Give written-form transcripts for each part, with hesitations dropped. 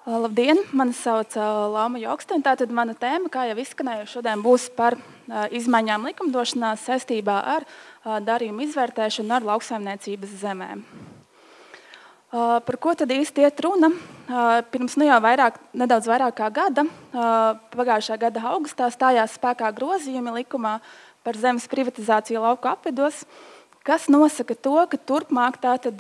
Labdien, mani sauc Lauma Jokste, un tātad mana tēma, kā jau izskanēja, šodien būs par izmaiņām likumdošanā saistībā ar darījumu izvērtēšanu ar lauksaimniecības zemēm. Par ko tad īsti iet runa? Pirms jau nedaudz vairāk kā gada, pagājušā gada augustā stājās spēkā grozījumi likumā par zemes privatizāciju lauku apvidos, kas nosaka to, ka turpmāk tātad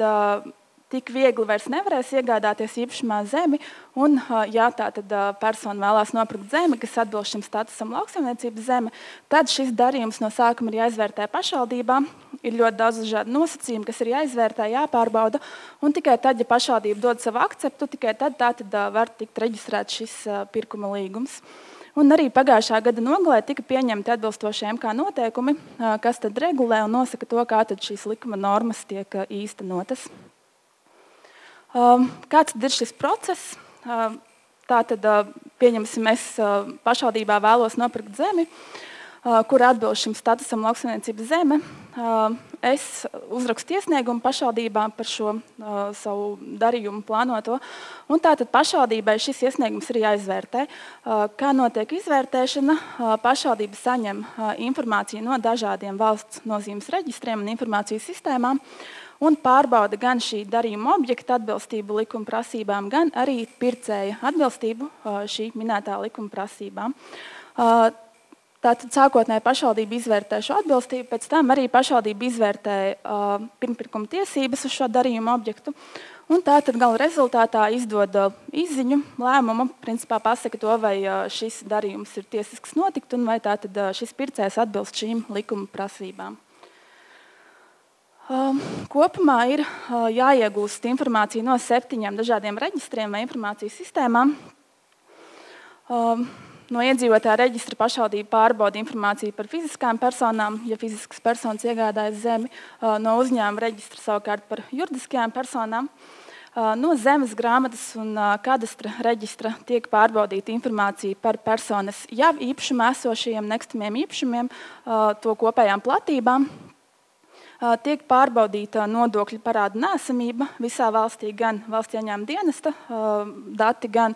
tik viegli vairs nevarēs iegādāties īpašumā zemi, un, ja tātad persona vēlās nopirkt zemi, kas atbilst šim statusam lauksaimniecības zeme, tad šis darījums no sākuma ir jāizvērtē pašvaldībā. Ir ļoti daudz dažādu nosacījumu, kas ir jāizvērtē, jāpārbauda, un tikai tad, ja pašvaldība dod savu akceptu, tikai tad tātad var tikt reģistrēts šis pirkuma līgums. Un arī pagājušā gada nogalē tika pieņemti atbilstošie MK noteikumi, kas tad regulē un nosaka to, kā tad šīs likuma normas tiek īstenotas. Kāds tad ir šis process? Tātad, pieņemsim, es pašvaldībā vēlos nopirkt zemi, kur atbilst šim statusam lauksaimniecības zeme. Es uzrakstu iesniegumu pašvaldībām par šo savu darījumu plānoto, un tātad pašvaldībai šis iesniegums ir jāizvērtē. Kā notiek izvērtēšana? Pašvaldība saņem informāciju no dažādiem valsts nozīmes reģistriem un informācijas sistēmām, un pārbauda gan šī darījuma objekta atbilstību likuma prasībām, gan arī pircēja atbilstību šī minētā likuma prasībām. Tātad sākotnēji pašvaldība izvērtē šo atbilstību, pēc tam arī pašvaldība izvērtē pirmpirkuma tiesības uz šo darījuma objektu, un tātad gala rezultātā izdod izziņu, lēmumu, principā pasaka to, vai šis darījums ir tiesisks notikt, un vai tātad šis pircējs atbilst šīm likuma prasībām. Kopumā ir jāiegūst informācija no 7 dažādiem reģistriem vai informācijas sistēmām. No iedzīvotāja reģistra pašvaldība pārbauda informāciju par fiziskām personām, ja fiziskas personas iegādājas zemi, no uzņēmuma reģistra savukārt par juridiskajām personām. No zemes grāmatas un kadastra reģistra tiek pārbaudīta informācija par personas jau īpašumā esošajiem nekustamiem īpašumiem, to kopējām platībām. Tiek pārbaudīta nodokļu parādu neesamība visā valstī, gan valsts ieņēmuma dienesta dati, gan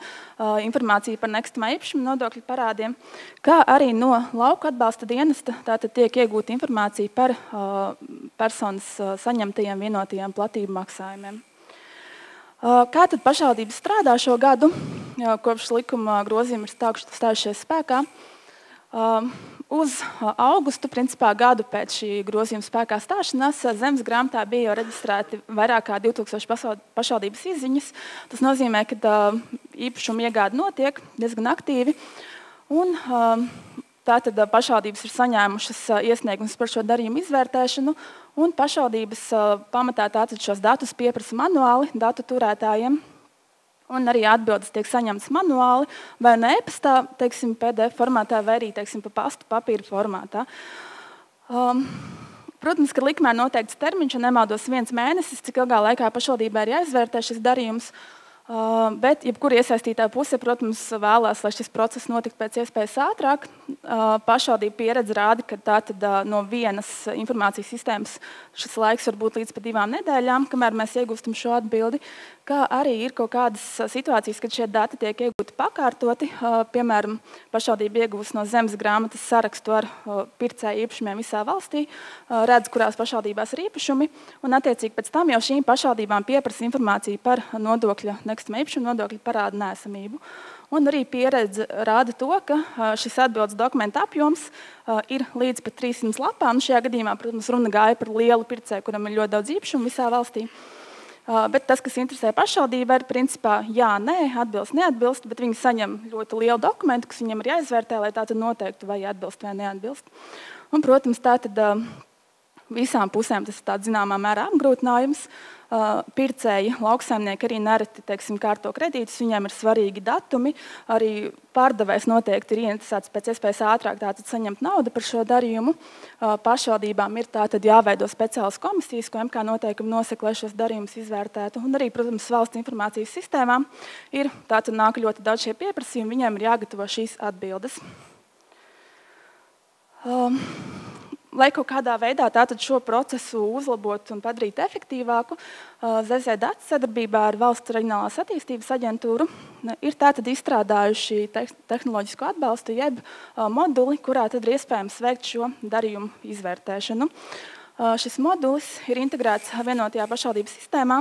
informācija par nekustamā īpašuma nodokļu parādiem, kā arī no lauku atbalsta dienesta tātad tiek iegūta informācija par personas saņemtajiem vienotajiem platību maksājumiem. Kā tad pašvaldība strādā šo gadu, kopš likuma grozījumi ir stājušies spēkā? Uz augustu, principā gadu pēc šī grozījuma spēkā stāšanās, zemes grāmatā bija jau reģistrēti vairāk kā 2000 pašvaldības izziņas. Tas nozīmē, ka īpašuma iegāde notiek diezgan aktīvi. Un tātad pašvaldības ir saņēmušas iesniegumus par šo darījumu izvērtēšanu, un pašvaldības pamatā tātad šos datus pieprasa manuāli datu turētājiem. Un arī atbildes tiek saņemtas manuāli, vai ne e-pastā, teiksim, PDF formātā, vai arī, teiksim, pa pastu papīra formātā. Protams, ka likumā ir noteikts termiņš, ja nemaldos 1 mēnesis, cik ilgā laikā pašvaldībā ir jāizvērtē šis darījums. Bet jebkura iesaistītā puse, protams, vēlās, lai šis process notiktu pēc iespējas ātrāk. Pašvaldība pieredze rāda, ka tātad no vienas informācijas sistēmas šis laiks var būt līdz pat 2 nedēļām, kamēr mēs iegūstam šo atbildi. Kā arī ir kaut kādas situācijas, kad šie dati tiek iegūti pakārtoti. Piemēram, pašvaldība iegūst no zemes grāmatas sarakstu ar pircēju īpašumiem visā valstī, redz, kurās pašvaldībās ir īpašumi, un attiecīgi pēc tam jau šīm pašvaldībām pieprasa informāciju par nodokļa nekustamā īpašuma nodokļu parādu neesamību. Un arī pieredze rāda to, ka šis atbildes dokumenta apjoms ir līdz pat 300 lapām. Šajā gadījumā, protams, runa gāja par lielu pircēju, kuram ir ļoti daudz īpašumu visā valstī. Bet tas, kas interesē pašvaldībai, ir principā jā, nē, atbilst, neatbilst, bet viņi saņem ļoti lielu dokumentu, kas viņam ir jāizvērtē, lai tātad noteiktu, vai atbilst vai neatbilst. Un, protams, tātad visām pusēm tas ir tāds zināmā mērā apgrūtinājums. Pircēji, lauksaimnieki arī nereti, teiksim, kārto kredītus, viņiem ir svarīgi datumi, arī pārdevējs noteikti ir ieinteresēts pēc iespējas ātrāk tātad saņemt naudu par šo darījumu. Pašvaldībām ir tātad jāveido speciālas komisijas, ko MK noteikumi nosaka, lai šos darījumus izvērtētu. Un arī, protams, valsts informācijas sistēmām ir tātad nāk ļoti daudz šie pieprasījumi, viņiem ir jāgatavo šīs atbildes. Lai kaut kādā veidā šo procesu uzlabotu un padarītu efektīvāku, ZZDats sadarbībā ar Valsts reģionālās attīstības aģentūru ir tātad izstrādājuši tehnoloģisko atbalstu, jeb moduli, kurā tad ir iespējams veikt šo darījumu izvērtēšanu. Šis modulis ir integrēts vienotajā pašvaldības sistēmā,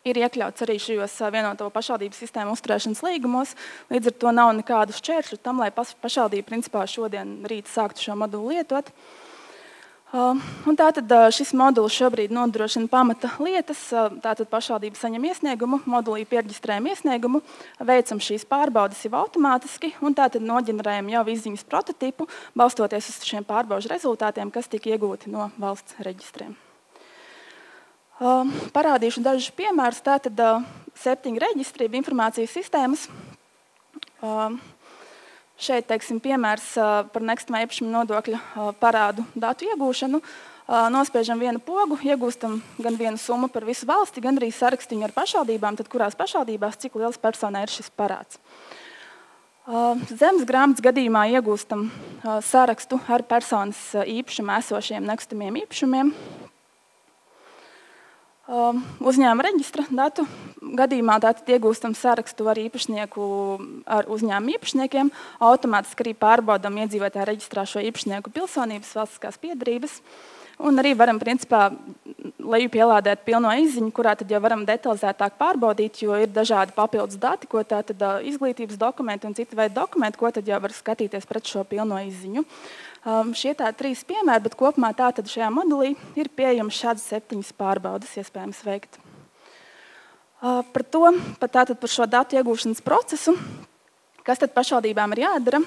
ir iekļauts arī šajos vienoto pašvaldības sistēmu uzturēšanas līgumos, līdz ar to nav nekādu šķēršļu tam, lai pašvaldība principā šodien rīt sāktu šo modulu lietot. Un tātad šis modulis šobrīd nodrošina pamata lietas, tātad pašvaldība saņem iesniegumu, modulī pierģistrējam iesniegumu, veicam šīs pārbaudes jau automātiski un tātad noģenerējam jau izziņas prototipu, balstoties uz šiem pārbaužu rezultātiem, kas tika iegūti no valsts reģistriem. Parādīšu dažus piemērus. Tātad 7 reģistri, informācijas sistēmas. Šeit, teiksim, piemērs par nekustamā īpašuma nodokļa parādu datu iegūšanu. Nospiežam vienu pogu, iegūstam gan vienu summu par visu valsti, gan arī sarakstiņu ar pašvaldībām, tad kurās pašvaldībās cik liels personai ir šis parāds. Zemes grāmatas gadījumā iegūstam sarakstu ar personas īpašumā esošiem nekustamiem īpašumiem. Uzņēmuma reģistra datu gadījumā tātad iegūstam sarakstu ar īpašnieku, ar uzņēmuma īpašniekiem, automātiski arī pārbaudam iedzīvotāju reģistrā šo īpašnieku pilsonības, valstiskās piedarības, un arī varam principā leju pielādēt pilno izziņu, kurā tad jau varam detalizētāk pārbaudīt, jo ir dažādi papildus dati, ko tātad izglītības dokumenti un cita veida dokumenti, ko tad jau var skatīties pret šo pilno izziņu. Šie tā 3 piemēri, bet kopumā tātad šajā modulī ir pieejams šādas 7 pārbaudes iespējams veikt. Par šo datu iegūšanas procesu, kas tad pašvaldībām ir jādara?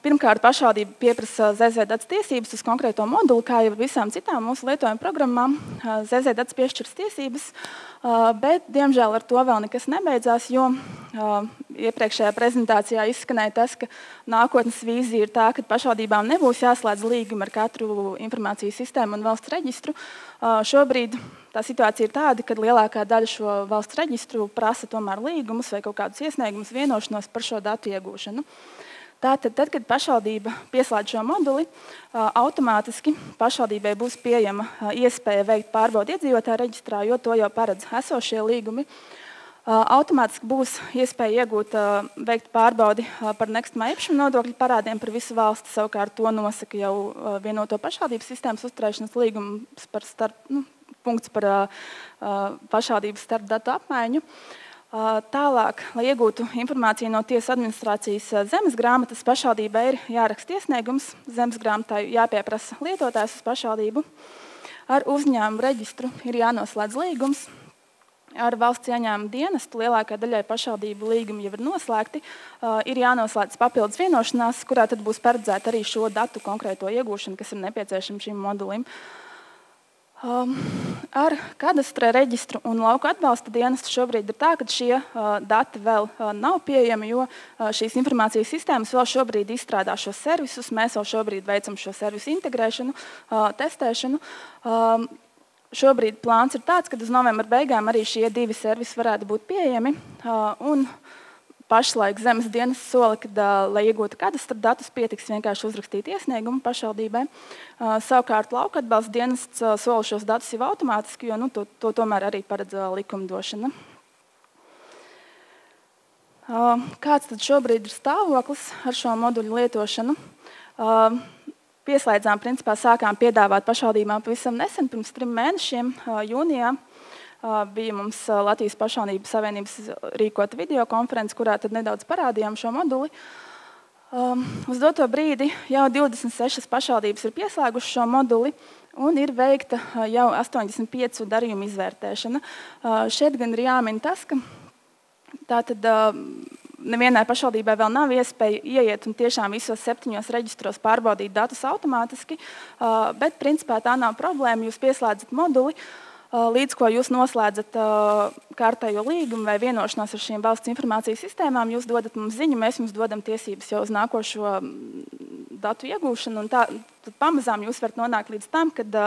Pirmkārt, pašvaldība pieprasa ZZDats tiesības uz konkrēto moduli, kā jau visām citām mūsu lietojuma programmām. ZZDats piešķirs tiesības, bet, diemžēl, ar to vēl nekas nebeidzās, jo iepriekšējā prezentācijā izskanēja tas, ka nākotnes vīzija ir tā, ka pašvaldībām nebūs jāslēdz līgumi ar katru informācijas sistēmu un valsts reģistru. Šobrīd tā situācija ir tāda, ka lielākā daļa šo valsts reģistru prasa tomēr līgumus vai kaut kādus iesniegumus, vienošanos par šo datu iegūšanu. Tātad, tad, kad pašvaldība pieslēdz šo moduli, automātiski pašvaldībai būs pieejama iespēja veikt pārbaudi iedzīvotāju reģistrā, jo to jau paredz esošie līgumi. Automātiski būs iespēja veikt pārbaudi par nekustamā īpašuma nodokļu parādiem par visu valsti. Savukārt to nosaka jau vienoto pašvaldības sistēmas uzturēšanas līgums par punkts par pašvaldības starp datu apmaiņu. Tālāk, lai iegūtu informāciju no tiesas administrācijas zemes grāmatas, pašvaldībai ir jāraksta iesniegums. Zemes grāmatai jāpieprasa lietotājs uz pašvaldību. Ar uzņēmumu reģistru ir jānoslēdz līgums. Ar valsts ieņēmuma dienestu lielākā daļai pašvaldību līgumi jau ir noslēgti. Ir jānoslēdz papildus vienošanās, kurā tad būs paredzēta arī šo datu konkrēto iegūšanu, kas ir nepieciešama šim modulim. Ar kadastra reģistru un lauku atbalsta dienestu šobrīd ir tā, ka šie dati vēl nav pieejami, jo šīs informācijas sistēmas vēl šobrīd izstrādā šos servisus. Mēs vēl šobrīd veicam šo servisu integrēšanu, testēšanu. Šobrīd plāns ir tāds, ka uz novembra beigām arī šie 2 servisi varētu būt pieejami. Un pašlaik zemes dienas sola, ka, lai iegūtu kadastra datus, pietiks vienkārši uzrakstīt iesniegumu pašvaldībai. Savukārt lauka atbalsta dienests sola šos datus jau automātiski, jo to tomēr arī paredz likumdošana. Kāds tad šobrīd ir stāvoklis ar šo moduļu lietošanu? Pieslēdzām, principā sākām piedāvāt pašvaldībām pavisam nesen, pirms 3 mēnešiem, jūnijā. Bija mums Latvijas pašvaldību savienības rīkota videokonference, kurā tad nedaudz parādījām šo moduli. Uz doto brīdi jau 26 pašvaldības ir pieslēgušas šo moduli un ir veikta jau 85 darījumu izvērtēšana. Šeit gan ir jāmin tas, ka tātad nevienai pašvaldībai vēl nav iespēja ieiet un tiešām visos 7 reģistros pārbaudīt datus automātiski, bet principā tā nav problēma, jūs pieslēdzat moduli, līdz ko jūs noslēdzat kārtējo līgumu vai vienošanos ar šīm valsts informācijas sistēmām, jūs dodat mums ziņu, mēs jums dodam tiesības jau uz nākošo datu iegūšanu. Un tad pamazām jūs varat nonākt līdz tam, kad,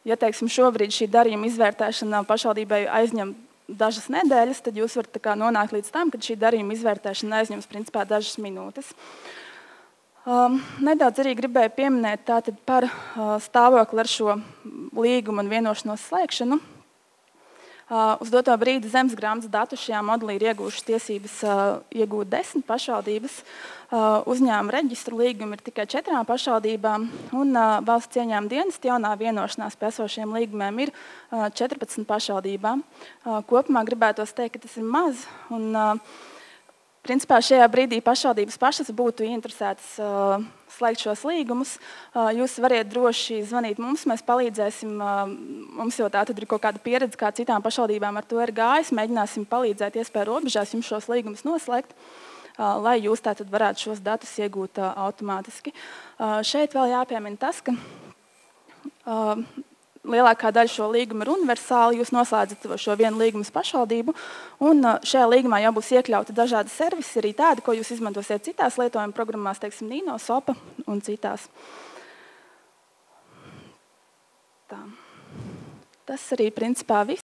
ja teiksim, šobrīd šī darījuma izvērtēšana pašvaldībai aizņem dažas nedēļas, tad jūs varat nonākt līdz tam, kad šī darījuma izvērtēšana aizņems principā dažas minūtes. Nedaudz arī gribēju pieminēt tātad par stāvokli ar šo līgumu un vienošanos slēgšanu. Uz doto brīdi zemesgrāmatas datu šajā modelī ir iegūšas tiesības iegūt 10 pašvaldības. Uzņēmuma reģistru līgumi ir tikai 4 pašvaldībām, un valsts ieņēmuma dienesta jaunā vienošanās pie esošiem līgumiem ir 14 pašvaldībām. Kopumā gribētos teikt, ka tas ir maz. Principā šajā brīdī pašvaldības pašas būtu interesētas slēgt šos līgumus. Jūs variet droši zvanīt mums, mēs palīdzēsim. Mums jau tātad ir kaut kāda pieredze, kā citām pašvaldībām ar to ir gājis. Mēģināsim palīdzēt iespēju robežās jums šos līgumus noslēgt, lai jūs tātad varētu šos datus iegūt automātiski. Šeit vēl jāpiemina tas, ka lielākā daļa šo līgumu ir universāli. Jūs noslēdzat šo vienu līgumu pašvaldību, un šajā līgumā jau būs iekļauti dažādi servisi, arī tādi, ko jūs izmantosiet citās lietojuma programmās, teiksim, Nino, Sopa un citās. Tā. Tas arī principā viss.